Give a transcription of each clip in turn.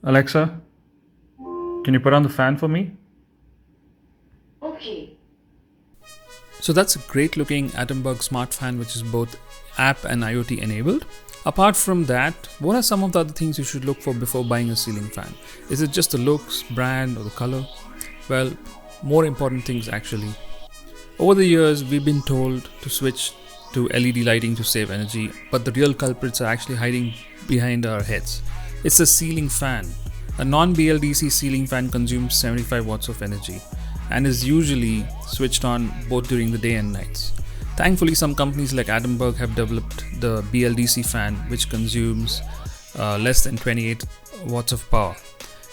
Alexa, can you put on the fan for me? Okay. So that's a great looking Atomberg Smart Fan which is both app and IoT enabled. Apart from that, what are some of the other things you should look for before buying a ceiling fan? Is it just the looks, brand or the color? Well, more important things actually. Over the years, we've been told to switch to LED lighting to save energy, but the real culprits are actually hiding behind our heads. It's a ceiling fan. A non-BLDC ceiling fan consumes 75 watts of energy and is usually switched on both during the day and nights. Thankfully, some companies like Atomberg have developed the BLDC fan, which consumes less than 28 watts of power.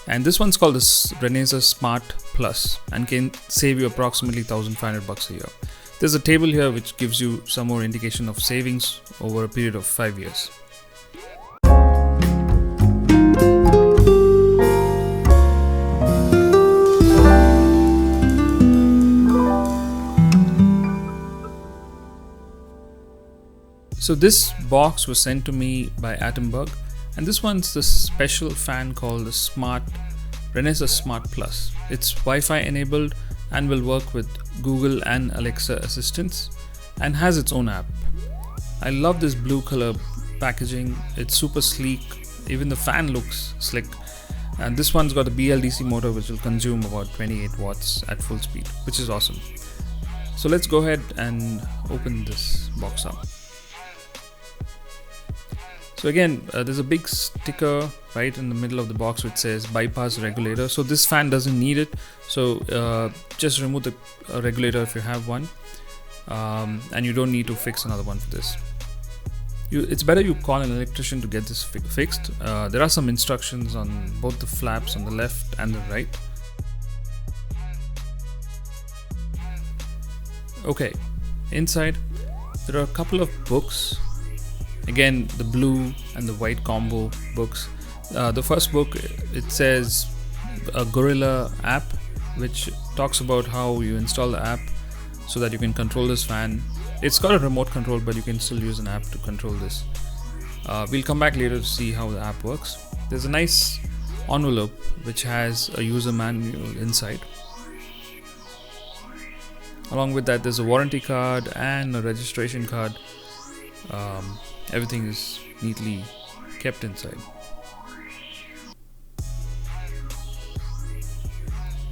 And this one's called the Renesa Smart Plus and can save you approximately $1,500 a year. There's a table here which gives you some more indication of savings over a period of 5 years. So this box was sent to me by Atomberg, and this one's the special fan called the Renesa Smart Plus. It's Wi-Fi enabled and will work with Google and Alexa assistants and has its own app. I love this blue color packaging. It's super sleek. Even the fan looks slick. And this one's got a BLDC motor which will consume about 28 watts at full speed, which is awesome. So let's go ahead and open this box up. So again, there's a big sticker right in the middle of the box which says bypass regulator. So this fan doesn't need it. So just remove the regulator if you have one, and you don't need to fix another one for this. It's better you call an electrician to get this fixed. There are some instructions on both the flaps on the left and the right. Okay, inside there are a couple of books. Again, the blue and the white combo books. The first book, it says a Gorilla app, which talks about how you install the app so that you can control this fan. It's got a remote control, but you can still use an app to control this. We'll come back later to see how the app works. There's a nice envelope which has a user manual inside. Along with that, there's a warranty card and a registration card. Everything is neatly kept inside.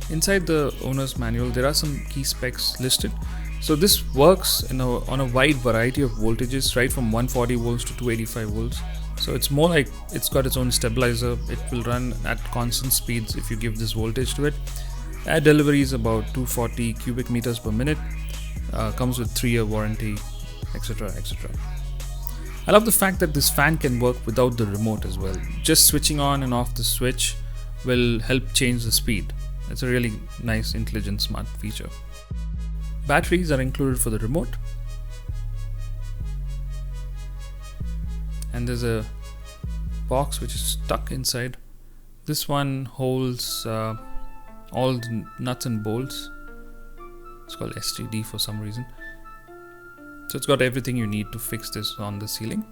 Inside the owner's manual, there are some key specs listed. So this works on a wide variety of voltages, right from 140 volts to 285 volts. So it's more like it's got its own stabilizer. It will run at constant speeds if you give this voltage to it. Air delivery is about 240 cubic meters per minute. Comes with 3-year warranty, etc., etc. I love the fact that this fan can work without the remote as well. Just switching on and off the switch will help change the speed. It's a really nice, intelligent, smart feature. Batteries are included for the remote. And there's a box which is stuck inside. This one holds all the nuts and bolts. It's called STD for some reason. So it's got everything you need to fix this on the ceiling.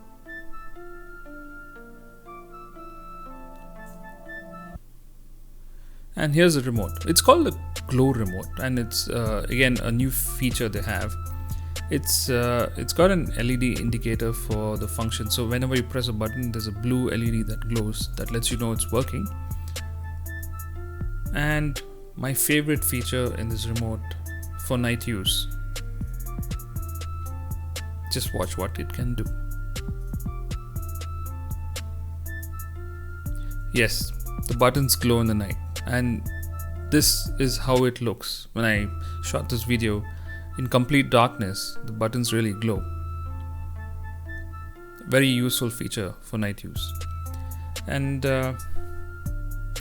And here's the remote. It's called the glow remote, and it's again a new feature they have. It's got an LED indicator for the function. So whenever you press a button, there's a blue LED that glows that lets you know it's working. And my favorite feature in this remote for night use. Just watch what it can do. Yes, the buttons glow in the night, and this is how it looks when I shot this video. In complete darkness, the buttons really glow. Very useful feature for night use. And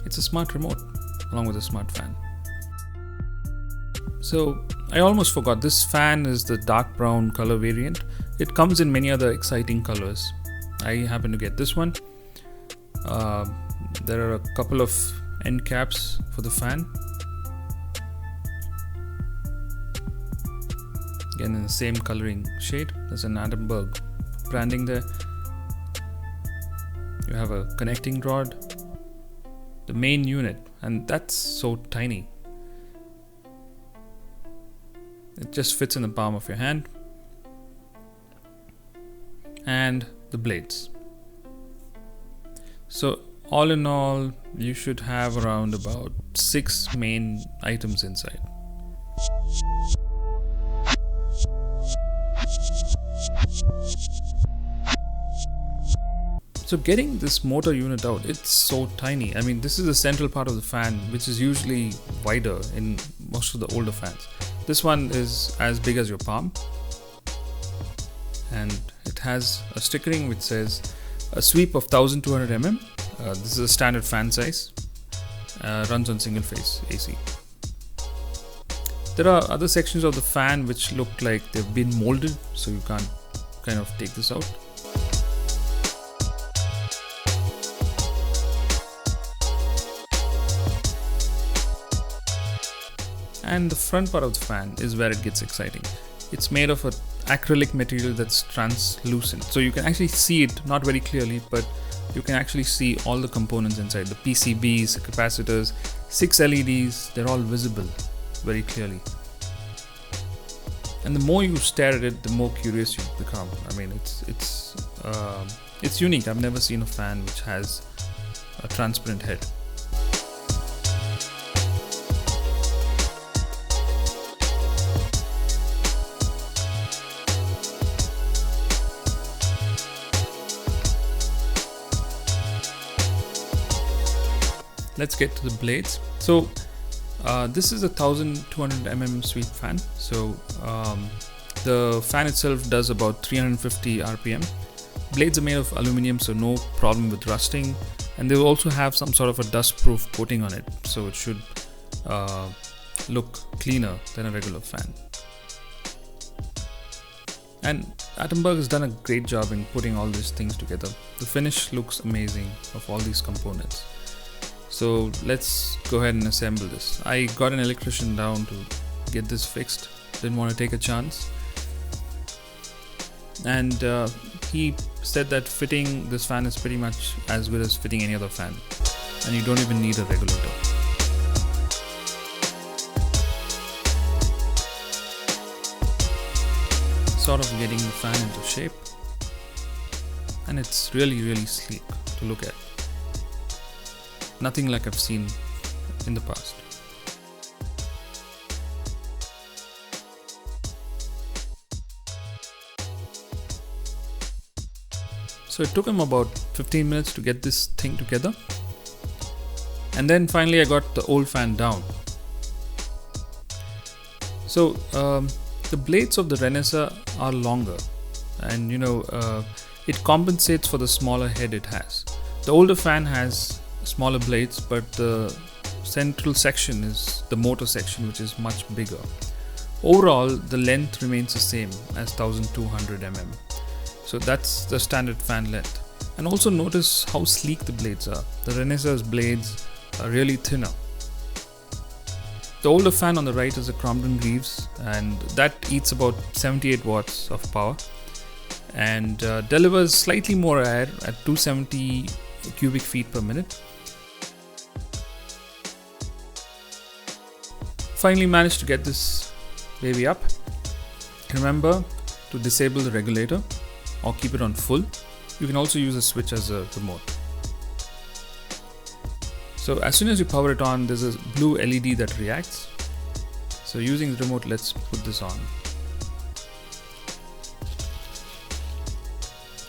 it's a smart remote along with a smart fan. So I almost forgot, this fan is the dark brown color variant. It comes in many other exciting colors. I happen to get this one. There are a couple of end caps for the fan. Again in the same coloring shade. There's an Atomberg branding there. You have a connecting rod. the main unit, and that's so tiny. It just fits in the palm of your hand. And the blades. So all in all, you should have around about 6 main items inside. So getting this motor unit out, it's so tiny. I mean, this is the central part of the fan, which is usually wider in most of the older fans. This one is as big as your palm, and it has a stickering which says a sweep of 1200 mm. This is a standard fan size. Runs on single phase AC. There are other sections of the fan which look like they've been molded, so you can't kind of take this out. And the front part of the fan is where it gets exciting. It's made of an acrylic material that's translucent, so you can actually see it, not very clearly, but you can actually see all the components inside. The PCBs, the capacitors, 6 LEDs, they're all visible very clearly. And the more you stare at it, the more curious you become. I mean, it's unique. I've never seen a fan which has a transparent head. Let's get to the blades. So this is a 1200 mm sweep fan. So the fan itself does about 350 RPM. Blades are made of aluminum, so no problem with rusting, and they will also have some sort of a dust-proof coating on it, so it should look cleaner than a regular fan. And Atomberg has done a great job in putting all these things together. The finish looks amazing of all these components. So let's go ahead and assemble this. I got an electrician down to get this fixed. Didn't want to take a chance. And he said that fitting this fan is pretty much as good as fitting any other fan. And you don't even need a regulator. Sort of getting the fan into shape. And it's really sleek to look at. Nothing like I've seen in the past. So it took him about 15 minutes to get this thing together. And then finally I got the old fan down. So the blades of the Renesa are longer, and it compensates for the smaller head it has. The older fan has smaller blades, but the central section is the motor section, which is much bigger. Overall, the length remains the same as 1200 mm. So that's the standard fan length. And also notice how sleek the blades are. The Renesa's blades are really thinner. The older fan on the right is a Crompton Greaves, and that eats about 78 watts of power and delivers slightly more air at 270 cubic feet per minute. Finally managed to get this baby up. Remember to disable the regulator or keep it on full. You can also use a switch as a remote. So as soon as you power it on, there's a blue LED that reacts. So using the remote, let's put this on.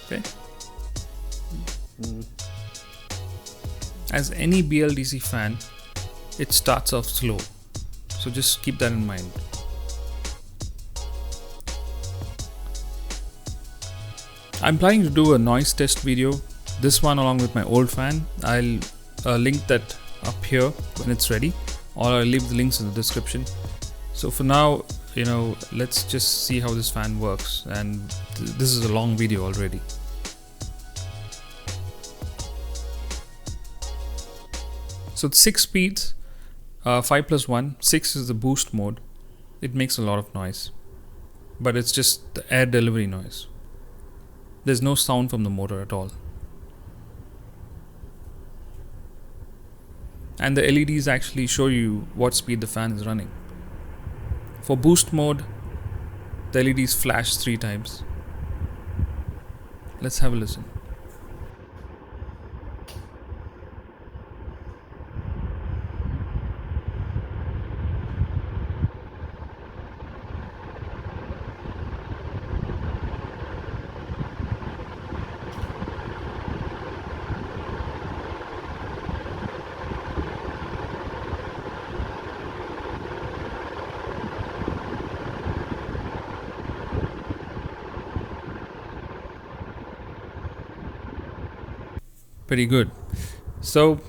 Okay. As any BLDC fan, it starts off slow. So just keep that in mind. I'm planning to do a noise test video, this one along with my old fan. I'll link that up here when it's ready, or I'll leave the links in the description. So for now, let's just see how this fan works, and this is a long video already. So it's 6 speeds. 5+1, 6 is the boost mode. It makes a lot of noise, but it's just the air delivery noise. There's no sound from the motor at all. and the LEDs actually show you what speed the fan is running. For boost mode, the LEDs flash 3 times. Let's have a listen. Pretty good. So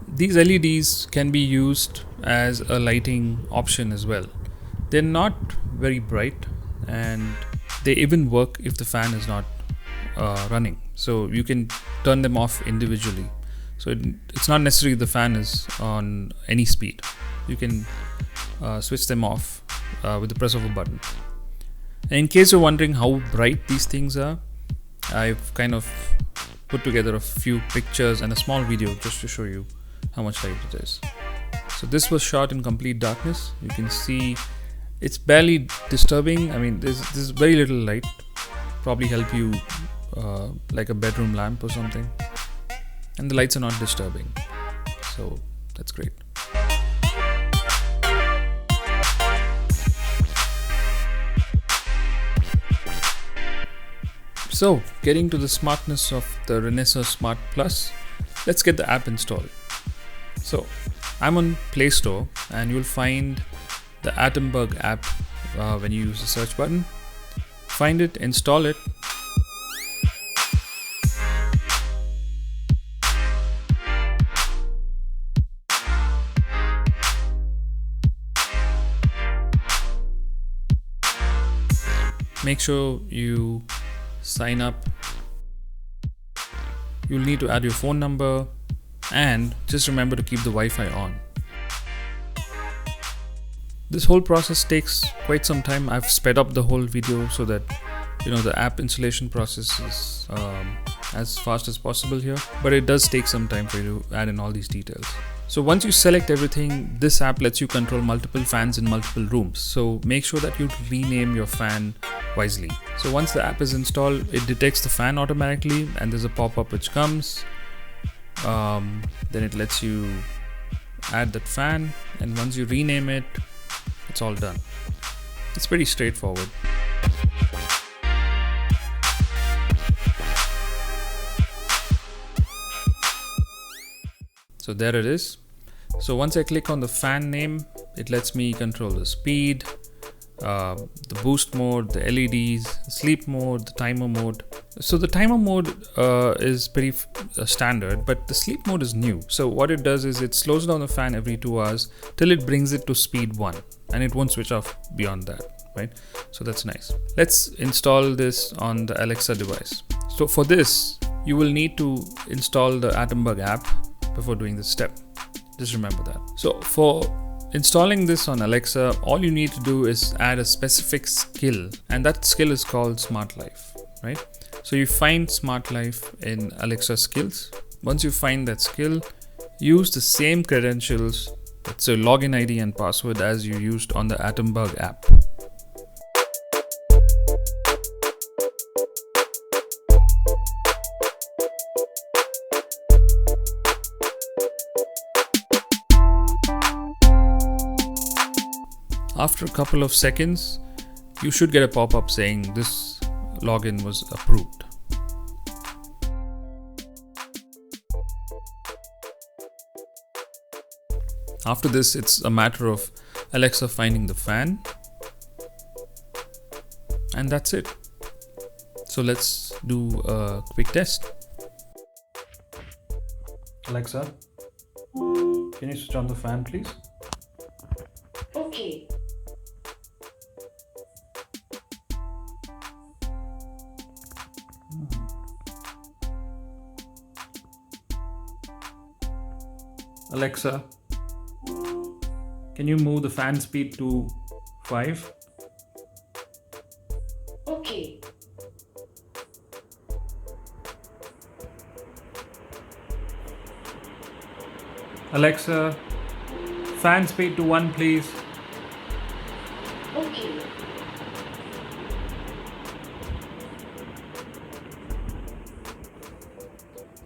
these LEDs can be used as a lighting option as well. They're not very bright, and they even work if the fan is not running. So you can turn them off individually. So it's not necessary the fan is on any speed. You can switch them off with the press of a button. And in case you're wondering how bright these things are, I've kind of put together a few pictures and a small video just to show you how much light it is. So this was shot in complete darkness. You can see it's barely disturbing. I mean, there's very little light. Probably help you like a bedroom lamp or something. And the lights are not disturbing. So that's great. So, getting to the smartness of the Renesa Smart Plus, let's get the app installed. So, I'm on Play Store, and you'll find the Atomberg app when you use the search button. Find it, install it. Make sure you sign up. You'll need to add your phone number, and just remember to keep the Wi-Fi on. This whole process takes quite some time. I've sped up the whole video so that the app installation process is as fast as possible here, but it does take some time for you to add in all these details. So once you select everything, this app lets you control multiple fans in multiple rooms. So make sure that you rename your fan wisely. So once the app is installed, it detects the fan automatically, and there's a pop-up which comes. Then it lets you add that fan, and once you rename it, it's all done. It's pretty straightforward. So there it is. So once I click on the fan name, it lets me control the speed, the boost mode, the LEDs, sleep mode, the timer mode. So the timer mode is pretty standard, but the sleep mode is new. So what it does is it slows down the fan every 2 hours till it brings it to speed 1, and it won't switch off beyond that, right? So that's nice. Let's install this on the Alexa device. So for this, you will need to install the Atomberg app before doing this step. Just remember that. So for installing this on Alexa, all you need to do is add a specific skill, and that skill is called Smart Life, right? So you find Smart Life in Alexa skills. Once you find that skill, use the same credentials, so login ID and password, as you used on the Atomberg app. After a couple of seconds, you should get a pop-up saying this login was approved. After this, it's a matter of Alexa finding the fan, and that's it. So let's do a quick test. Alexa, can you switch on the fan, please? Okay. Alexa, can you move the fan speed to 5? Okay. Alexa, fan speed to 1 please. Okay.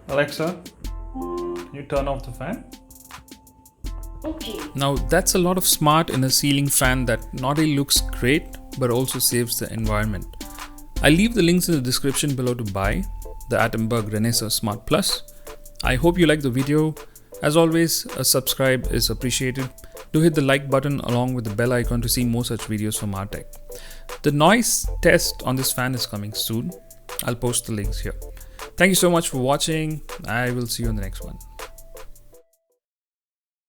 Alexa, can you turn off the fan? Okay. Now that's a lot of smart in a ceiling fan that not only looks great but also saves the environment. I'll leave the links in the description below to buy the Atomberg Renesa Smart Plus. I hope you liked the video. As always, a subscribe is appreciated. Do hit the like button along with the bell icon to see more such videos from Rtech. The noise test on this fan is coming soon. I'll post the links here. Thank you so much for watching. I will see you on the next one.